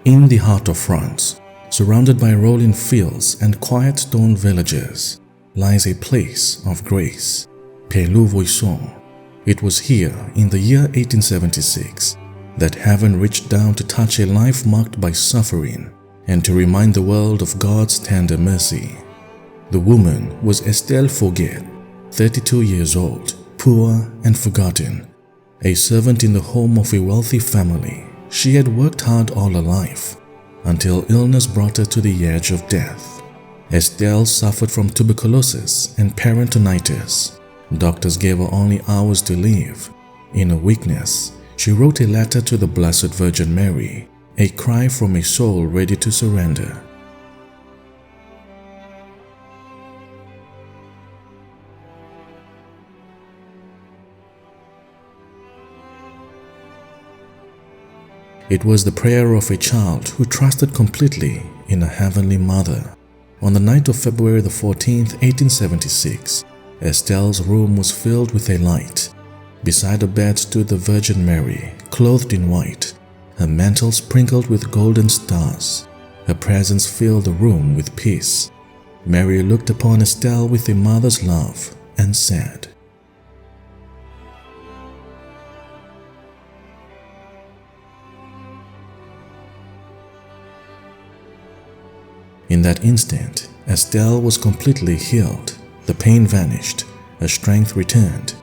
In the heart of France, surrounded by rolling fields and quiet stone villages, lies a place of grace, Pelouvouisson. It was here in the year 1876 that heaven reached down to touch a life marked by suffering and to remind the world of God's tender mercy. The woman was Estelle Forget, 32 years old, poor and forgotten. A servant in the home of a wealthy family, she had worked hard all her life until illness brought her to the edge of death. Estelle suffered from tuberculosis and peritonitis. Doctors gave her only hours to live. In her weakness, she wrote a letter to the Blessed Virgin Mary, a cry from a soul ready to surrender. It was the prayer of a child who trusted completely in a heavenly mother. On the night of February the 14th, 1876, Estelle's room was filled with a light. Beside her bed stood the Virgin Mary, clothed in white, her mantle sprinkled with golden stars. Her presence filled the room with peace. Mary looked upon Estelle with a mother's love and said, In that instant, Estelle was completely healed. The pain vanished, her strength returned,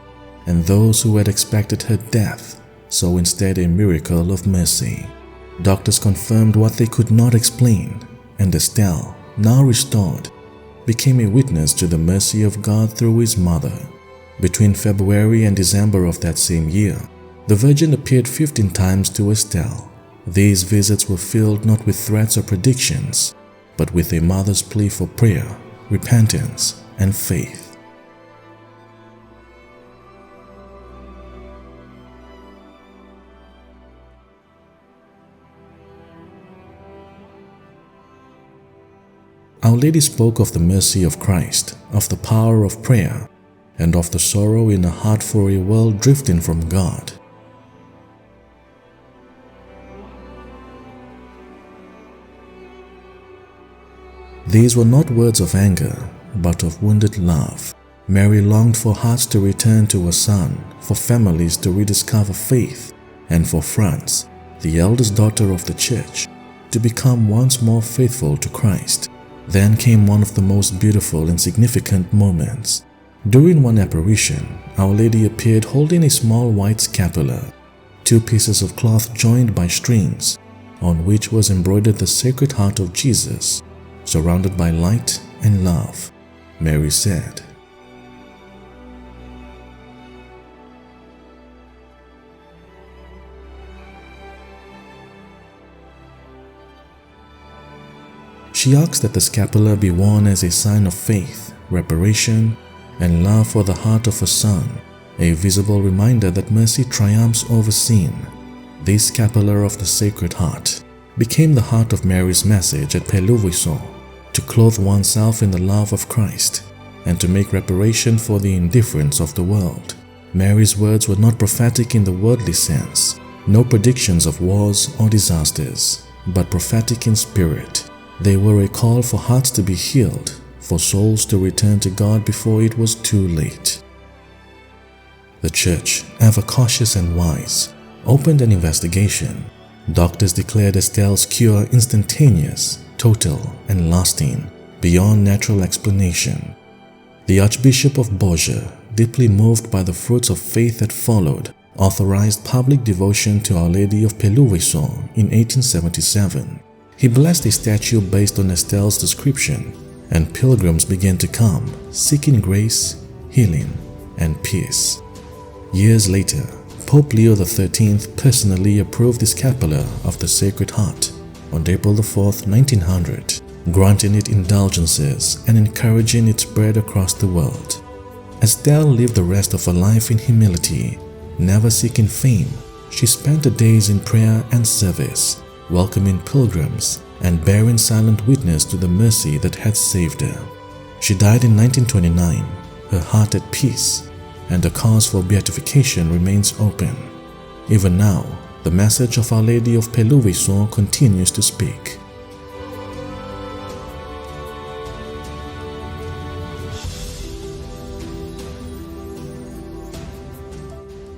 and those who had expected her death saw instead a miracle of mercy. Doctors confirmed what they could not explain, and Estelle, now restored, became a witness to the mercy of God through his mother. Between February and December of that same year, the Virgin appeared 15 times to Estelle. These visits were filled not with threats or predictions, but with a mother's plea for prayer, repentance, and faith. Our Lady spoke of the mercy of Christ, of the power of prayer, and of the sorrow in her heart for a world drifting from God. These were not words of anger, but of wounded love. Mary longed for hearts to return to her Son, for families to rediscover faith, and for France, the eldest daughter of the Church, to become once more faithful to Christ. Then came one of the most beautiful and significant moments. During one apparition, Our Lady appeared holding a small white scapular, 2 pieces of cloth joined by strings, on which was embroidered the Sacred Heart of Jesus, surrounded by light and love. Mary said, She asked that the scapular be worn as a sign of faith, reparation, and love for the heart of her Son, a visible reminder that mercy triumphs over sin. This scapular of the Sacred Heart became the heart of Mary's message at Pelouvouisson, to clothe oneself in the love of Christ and to make reparation for the indifference of the world. Mary's words were not prophetic in the worldly sense, no predictions of wars or disasters, but prophetic in spirit. They were a call for hearts to be healed, for souls to return to God before it was too late. The Church, ever cautious and wise, opened an investigation. Doctors declared Estelle's cure instantaneous, total, and lasting, beyond natural explanation. The Archbishop of Bourges, deeply moved by the fruits of faith that followed, authorized public devotion to Our Lady of Pelouvouisson in 1877. He blessed a statue based on Estelle's description, and pilgrims began to come, seeking grace, healing, and peace. Years later, Pope Leo XIII personally approved the scapular of the Sacred Heart on April 4, 1900, granting it indulgences and encouraging its spread across the world. Estelle lived the rest of her life in humility, never seeking fame. She spent her days in prayer and service, welcoming pilgrims and bearing silent witness to the mercy that had saved her. She died in 1929, her heart at peace, and the cause for beatification remains open. Even now, the message of Our Lady of Peluviso continues to speak.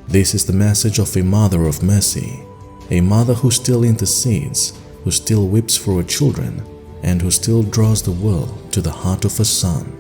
This is the message of a Mother of Mercy, a mother who still intercedes, who still weeps for her children, and who still draws the world to the heart of her Son.